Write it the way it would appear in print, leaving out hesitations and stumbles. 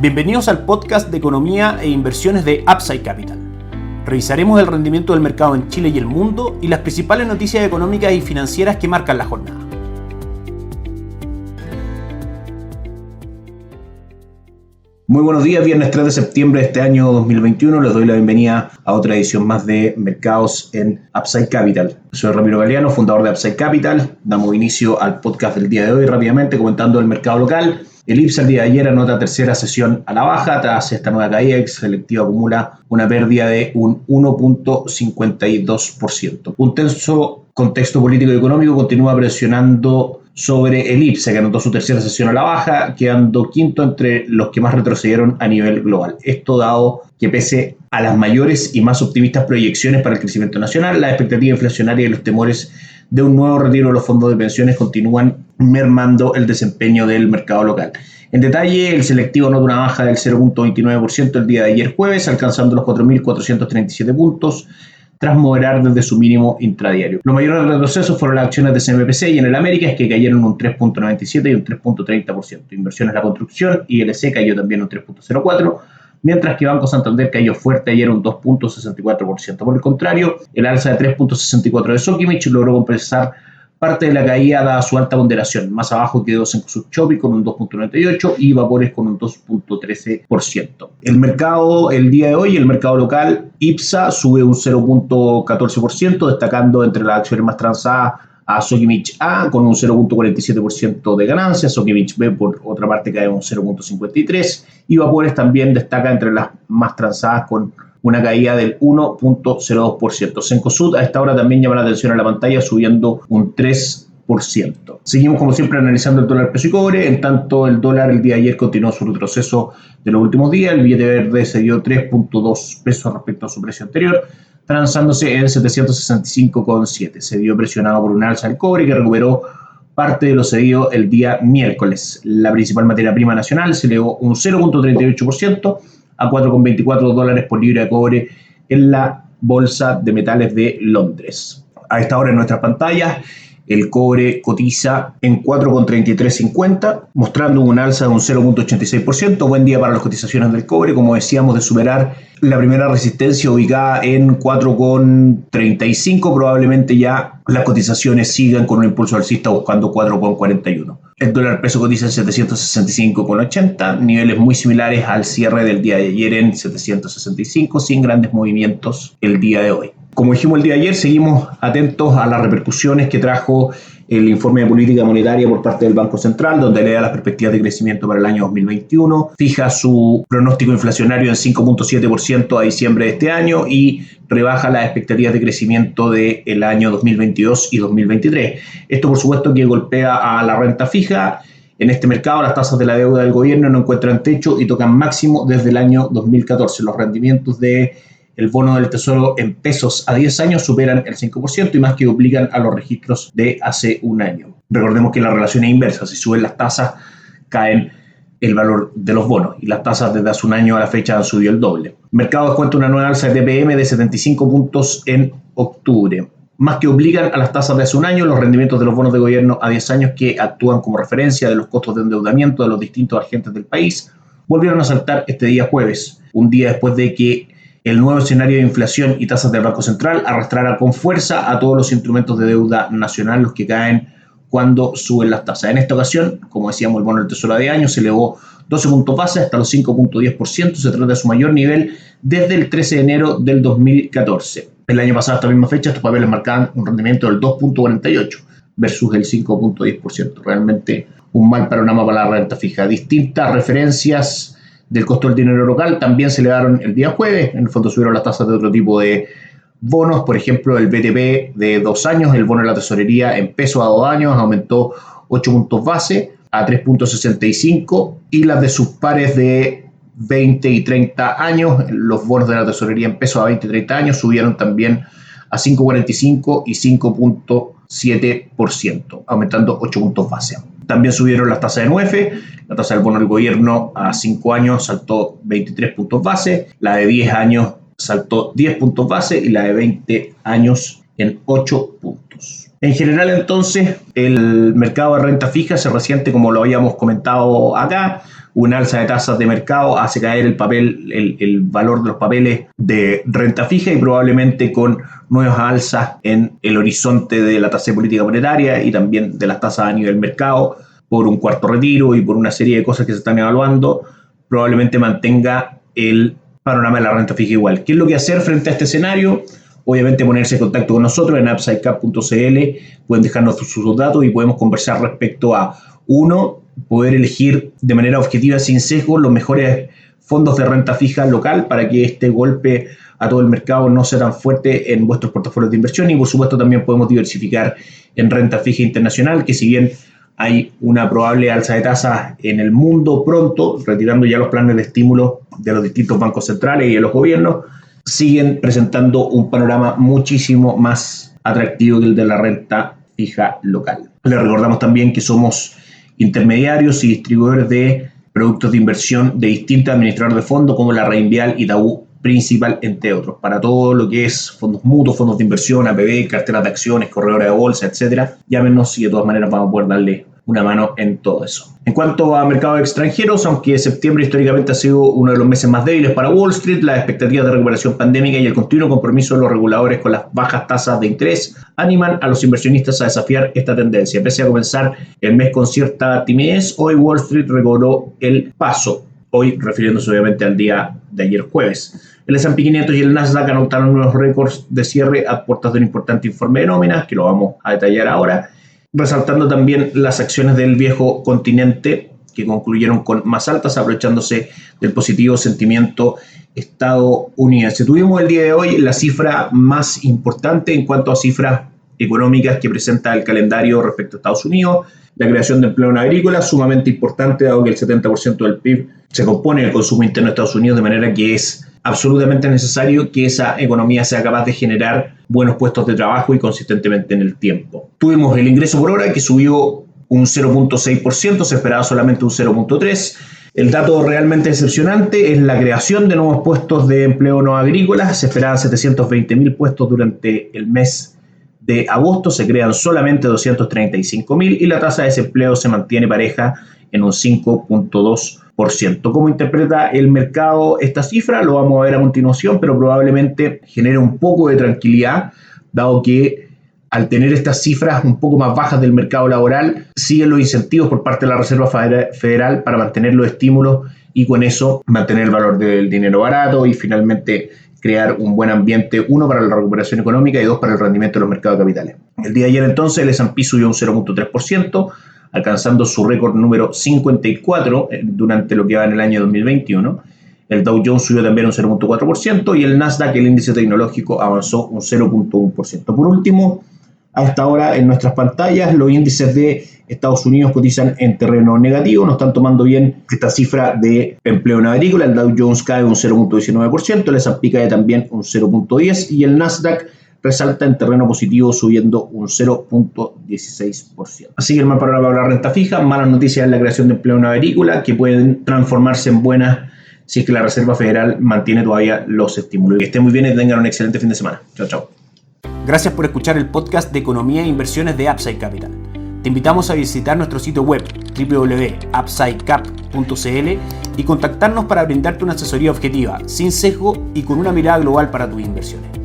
Bienvenidos al podcast de economía e inversiones de Upside Capital. Revisaremos el rendimiento del mercado en Chile y el mundo y las principales noticias económicas y financieras que marcan la jornada. Muy buenos días, viernes 3 de septiembre de este año 2021. Les doy la bienvenida a otra edición más de Mercados en Upside Capital. Soy Ramiro Galeano, fundador de Upside Capital. Damos inicio al podcast del día de hoy rápidamente comentando el mercado local. El IPSA el día de ayer anota tercera sesión a la baja. Tras esta nueva caída, el selectivo acumula una pérdida de un 1.52%. Un tenso contexto político y económico continúa presionando sobre el IPSA, que anotó su tercera sesión a la baja, quedando quinto entre los que más retrocedieron a nivel global. Esto dado que pese a las mayores y más optimistas proyecciones para el crecimiento nacional, la expectativa inflacionaria y los temores de un nuevo retiro de los fondos de pensiones continúan mermando el desempeño del mercado local. En detalle, el selectivo anotó una baja del 0.29% el día de ayer jueves, alcanzando los 4.437 puntos, tras moderar desde su mínimo intradiario. Los mayores retrocesos fueron las acciones de CMPC y en el Américas, que cayeron un 3.97% y un 3.30%. Inversiones en la construcción, ILC cayó también un 3.04%, mientras que Banco Santander cayó fuerte ayer un 2.64%. Por el contrario, el alza de 3.64% de Sokimich logró compensar parte de la caída dada su alta ponderación. Más abajo quedó Cencosud Chopi con un 2.98% y Vapores con un 2.13%. El mercado, el día de hoy, el mercado local, IPSA sube un 0.14%, destacando entre las acciones más transadas a Sokimich A con un 0.47% de ganancias. Sokimich B, por otra parte, cae un 0.53%. Y Vapores también destaca entre las más transadas con una caída del 1.02%. Cencosud a esta hora también llama la atención a la pantalla, subiendo un 3%. Seguimos como siempre analizando el dólar, peso y cobre. En tanto, el dólar el día de ayer continuó su retroceso de los últimos días. El billete verde se dio 3.2 pesos respecto a su precio anterior, transándose en 765,7. Se vio presionado por un alza del cobre que recuperó parte de lo cedido el día miércoles. La principal materia prima nacional se elevó un 0.38% a $4.24 por libra de cobre en la Bolsa de Metales de Londres. A esta hora en nuestras pantallas, el cobre cotiza en 4.3350, mostrando un alza de un 0.86%. Buen día para las cotizaciones del cobre, como decíamos, de superar la primera resistencia ubicada en 4.35. Probablemente ya las cotizaciones sigan con un impulso alcista buscando 4.41. El dólar peso cotiza en 765,80, niveles muy similares al cierre del día de ayer en 765, sin grandes movimientos el día de hoy. Como dijimos el día de ayer, seguimos atentos a las repercusiones que trajo el informe de política monetaria por parte del Banco Central, donde le da las perspectivas de crecimiento para el año 2021, fija su pronóstico inflacionario en 5.7% a diciembre de este año y rebaja las expectativas de crecimiento del año 2022 y 2023. Esto, por supuesto, que golpea a la renta fija. En este mercado, las tasas de la deuda del gobierno no encuentran techo y tocan máximo desde el año 2014. Los rendimientos del bono del Tesoro en pesos a 10 años superan el 5% y más que duplican a los registros de hace un año. Recordemos que la relación es inversa. Si suben las tasas, caen el valor de los bonos y las tasas desde hace un año a la fecha han subido el doble. El mercado descuenta una nueva alza de TPM de 75 puntos en octubre. Más que obligan a las tasas de hace un año, los rendimientos de los bonos de gobierno a 10 años que actúan como referencia de los costos de endeudamiento de los distintos agentes del país volvieron a saltar este día jueves, un día después de que el nuevo escenario de inflación y tasas del Banco Central arrastrará con fuerza a todos los instrumentos de deuda nacional, los que caen cuando suben las tasas. En esta ocasión, como decíamos, el bono del Tesoro a 10 años se elevó 12 puntos base hasta los 5.10%. Se trata de su mayor nivel desde el 13 de enero del 2014. El año pasado, a esta misma fecha, estos papeles marcaban un rendimiento del 2.48 versus el 5.10%. Realmente un mal panorama para la renta fija. Distintas referencias del costo del dinero local también se elevaron el día jueves. En el fondo subieron las tasas de otro tipo de bonos, por ejemplo el BTP de 2 años, el bono de la tesorería en pesos a 2 años aumentó 8 puntos base a 3.65 y las de sus pares de 20 y 30 años, los bonos de la tesorería en pesos a 20 y 30 años subieron también a 5.45 y 5.7%, aumentando 8 puntos base. También subieron las tasas de NUEF, la tasa del bono del gobierno a 5 años saltó 23 puntos base, la de 10 años saltó 10 puntos base y la de 20 años en 8 puntos. En general, entonces, el mercado de renta fija se resiente, como lo habíamos comentado acá, un alza de tasas de mercado hace caer el valor de los papeles de renta fija y probablemente con nuevas alzas en el horizonte de la tasa de política monetaria y también de las tasas a nivel mercado por un cuarto retiro y por una serie de cosas que se están evaluando, probablemente mantenga el panorama de la renta fija igual. ¿Qué es lo que hacer frente a este escenario? Obviamente ponerse en contacto con nosotros en upsidecap.cl, pueden dejarnos sus datos y podemos conversar respecto a, uno, poder elegir de manera objetiva, sin sesgo, los mejores fondos de renta fija local para que este golpe a todo el mercado no sea tan fuerte en vuestros portafolios de inversión, y por supuesto también podemos diversificar en renta fija internacional, que si bien hay una probable alza de tasas en el mundo pronto, retirando ya los planes de estímulo de los distintos bancos centrales y de los gobiernos, siguen presentando un panorama muchísimo más atractivo que el de la renta fija local. Les recordamos también que somos intermediarios y distribuidores de productos de inversión de distintos administradores de fondos como la Reinvial, Itaú, Principal, entre otros, para todo lo que es fondos mutuos, fondos de inversión, APB, carteras de acciones, corredores de bolsa, etcétera. Llámenos y de todas maneras vamos a poder darle una mano en todo eso. En cuanto a mercados extranjeros, aunque septiembre históricamente ha sido uno de los meses más débiles para Wall Street, las expectativas de recuperación pandémica y el continuo compromiso de los reguladores con las bajas tasas de interés animan a los inversionistas a desafiar esta tendencia. Pese a comenzar el mes con cierta timidez, hoy Wall Street recobró el paso. Hoy, refiriéndose obviamente al día de ayer jueves. El S&P 500 y el Nasdaq anotaron nuevos récords de cierre a puertas de un importante informe de nóminas, que lo vamos a detallar ahora, resaltando también las acciones del viejo continente, que concluyeron con más altas, aprovechándose del positivo sentimiento estadounidense. Tuvimos el día de hoy la cifra más importante en cuanto a cifras económicas que presenta el calendario respecto a Estados Unidos, la creación de empleo en agrícola, sumamente importante, dado que el 70% del PIB se compone del consumo interno de Estados Unidos, de manera que es absolutamente necesario que esa economía sea capaz de generar buenos puestos de trabajo y consistentemente en el tiempo. Tuvimos el ingreso por hora, que subió un 0.6%, se esperaba solamente un 0.3%. El dato realmente decepcionante es la creación de nuevos puestos de empleo no agrícolas. Se esperaban 720.000 puestos durante el mes de agosto, se crean solamente 235.000 y la tasa de desempleo se mantiene pareja en un 5.2%. ¿Cómo interpreta el mercado esta cifra? Lo vamos a ver a continuación, pero probablemente genere un poco de tranquilidad, dado que al tener estas cifras un poco más bajas del mercado laboral, siguen los incentivos por parte de la Reserva Federal para mantener los estímulos y con eso mantener el valor del dinero barato y finalmente crear un buen ambiente, uno, para la recuperación económica y dos, para el rendimiento de los mercados de capitales. El día de ayer entonces el S&P subió un 0.3%, alcanzando su récord número 54 durante lo que va en el año 2021. El Dow Jones subió también un 0.4% y el Nasdaq, el índice tecnológico, avanzó un 0.1%. Por último, a esta hora en nuestras pantallas, los índices de Estados Unidos cotizan en terreno negativo, no están tomando bien esta cifra de empleo en agrícola. El Dow Jones cae un 0.19%, el S&P cae también un 0.10% y el Nasdaq resalta en terreno positivo subiendo un 0.16%. Así que el mal panorama para la renta fija, malas noticias en la creación de empleo en agrícola que pueden transformarse en buenas si es que la Reserva Federal mantiene todavía los estímulos. Que estén muy bien y tengan un excelente fin de semana. Chao, chao. Gracias por escuchar el podcast de Economía e Inversiones de Upside Capital. Te invitamos a visitar nuestro sitio web www.upsidecap.cl y contactarnos para brindarte una asesoría objetiva, sin sesgo y con una mirada global para tus inversiones.